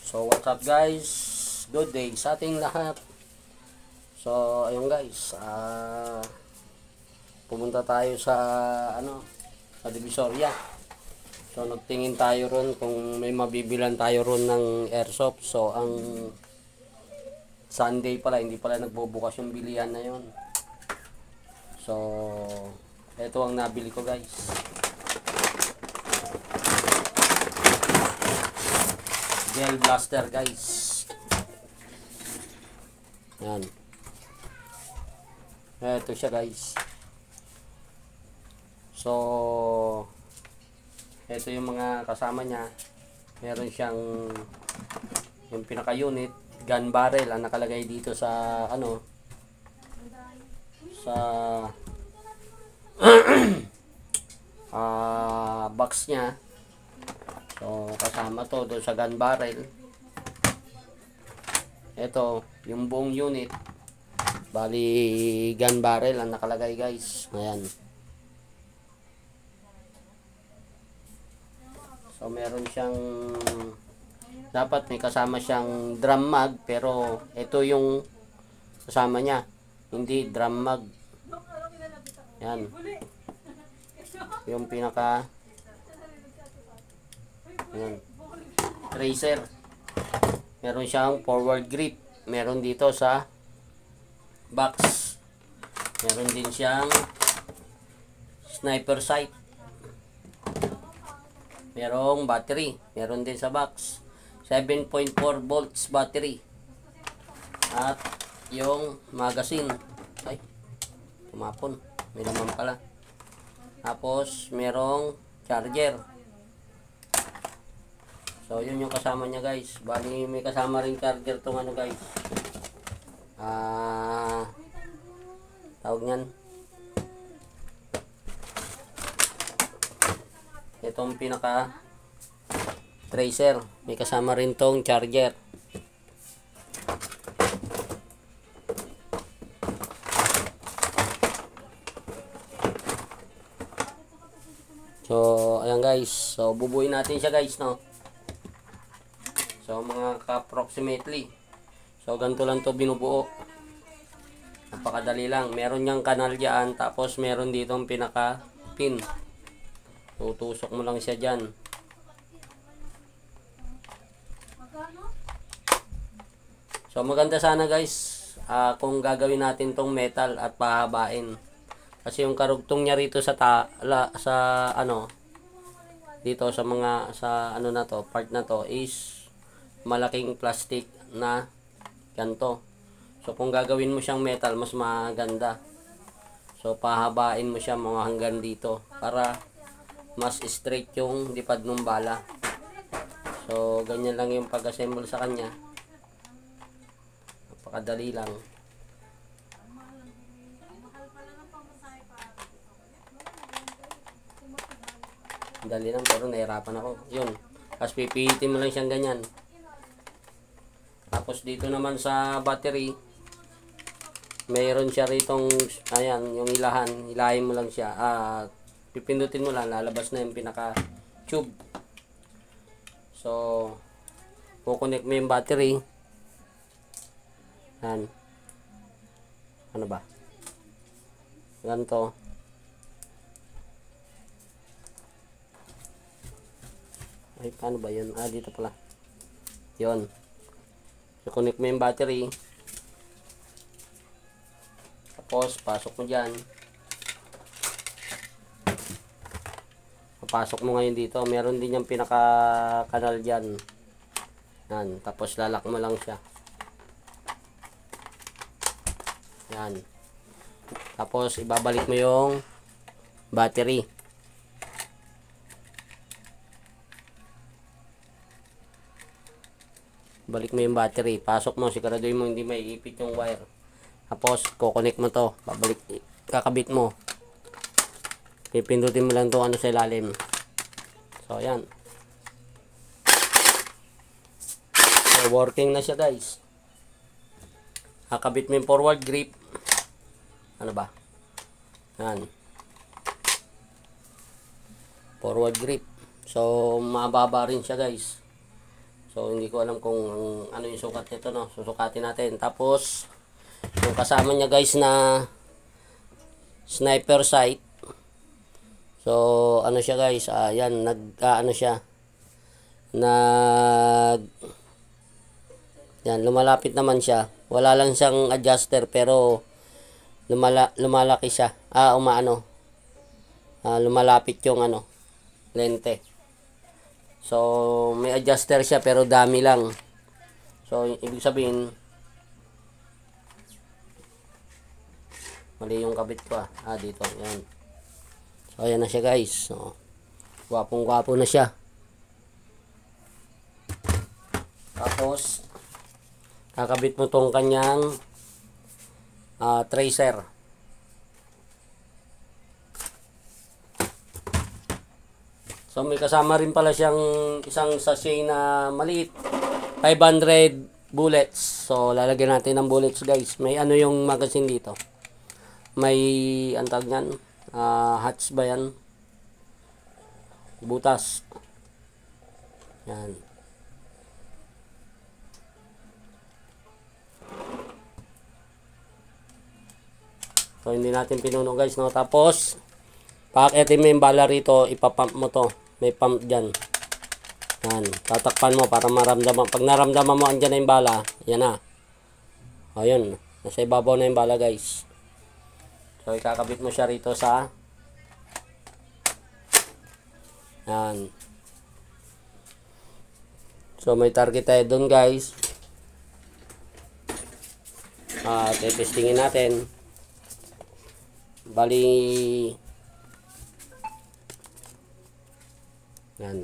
So what's up guys? Good day sa ating lahat. So ayun guys, pumunta tayo sa sa Divisoria. So nagtingin tayo ron kung may mabibilan tayo ron ng airsoft. So ang Sunday pala, hindi pala nagbubukas yung bilihan na yun. So ito ang nabili ko guys. Gel blaster guys. Yan. Ito siya guys. So ito yung mga kasama niya. Meron siyang yung pinaka unit, gun barrel ang nakalagay dito sa sa box niya. So kasama to doon sa gun barrel. Ito yung buong unit, bali gun barrel ang nakalagay guys. Ayan. So meron siyang, dapat may kasama siyang drum mag, pero ito yung kasama niya, hindi drum mag. Yan yung pinaka, yan, tracer. Meron siyang forward grip, meron dito sa box. Meron din siyang sniper sight. Merong battery, meron din sa box. 7.4 volts battery. At yung magazine. Ay, tumapon. May laman pala. Tapos merong charger. So yun yung kasama niya guys. Bali may kasama rin charger tong guys. Tawag niyan, itong pinaka tracer, may kasama rin tong charger. So ayan guys, so bubuin natin siya guys, no. So mga approximately, so ganito lang to binubuo. Napakadali lang. Meron niyang kanal dyan, tapos meron ditong pinaka pin. Tutusok mo lang siya dyan. So maganda sana guys kung gagawin natin tong metal at pahabain. Kasi yung karugtong niya rito sa dito sa mga na to, part na to is malaking plastic na ganto. So kung gagawin mo siyang metal, mas maganda. So pahabain mo siya mga hanggang dito para mas straight yung lipad ng bala. So ganyan lang yung pag-assemble sa kanya. Napakadali lang. Dali lang, pero nahirapan ako. Yun. Tapos pipihitin mo lang siyang ganyan. Tapos dito naman sa battery, mayroon siya ritong, ayan, yung hilahin mo lang siya. Pipindutin mo lang, lalabas na yung pinaka tube. So kukonek mo yung battery. Yan. Ano ba? Ganito. Ay, paano ba yun? Dito pala. Yun. So connect mo yung battery. Tapos pasok mo dyan. Papasok mo ngayon dito. Meron din yung pinaka kanal dyan. Yan. Tapos lalak mo lang siya. Yan. Tapos ibabalik mo yung battery. Balik mo yung battery. Pasok mo. Siguraduhin mo hindi may ipit yung wire. Tapos kukonek mo to. Babalik. Kakabit mo. Pipindutin mo lang to sa ilalim. So ayan. So working na siya guys. Kakabit mo yung forward grip. Ano ba? Yan. forward grip. So mababa rin siya guys. So hindi ko alam kung ano yung sukat nito, no. Susukatin natin. Tapos yung kasama niya guys na sniper sight. So ano siya guys, yan ano siya. Yan, lumalapit naman siya. Wala lang siyang adjuster pero lumalaki siya. Lumalapit yung lente. So may adjuster siya pero dami lang. So ibig sabihin mali yung kabit ko dito, yan. So ayan na siya guys. So gwapong gwapo na siya. Tapos kakabit mo tong kanyang tracer. So may kasama rin pala siyang isang sachet na maliit, 500 bullets. So lalagyan natin ng bullets guys. May yung magazine dito. May antag niyan, hatch ba yan? Butas. Yan. So hindi natin pinuno guys, no. Tapos paakitin mo yung bala rito, ipapump mo to. May pump dyan. Yan. Tatakpan mo para maramdaman. Pag naramdaman mo andyan na yung bala, yan na. O yun. Nasa ibabaw na yung bala guys. So ikakabit mo siya rito sa yan. So may target tayo dun guys. Testingin natin. Bali yan.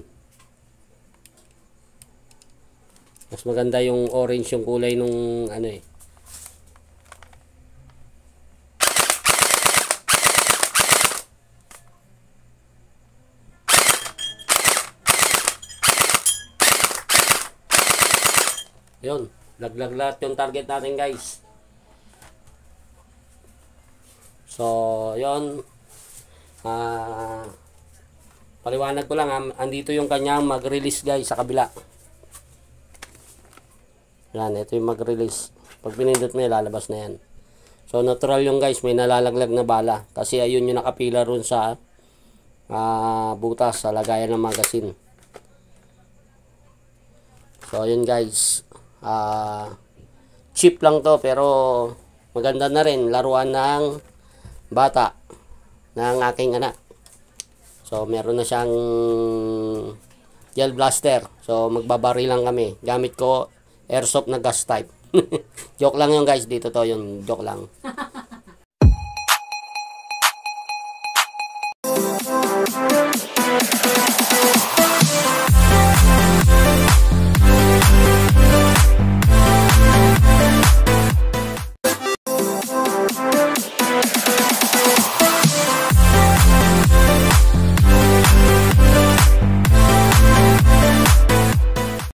Mas maganda yung orange yung kulay nung yun, laglag lahat yung target natin guys. So yun, paliwanag ko lang andito yung kanyang mag-release guys sa kabila. Yan, ito yung mag-release. Pag pinindot mo lalabas na yan. So natural yung guys, may nalalaglag na bala. Kasi ayun yung nakapila ron sa butas sa lagayan ng magazine. So ayun guys, cheap lang to pero maganda na rin. Laruan ng bata, ng aking anak. So meron na siyang gel blaster. So magbabari lang kami. Gamit ko airsoft na gas type. Joke lang yung guys, dito to yung joke lang.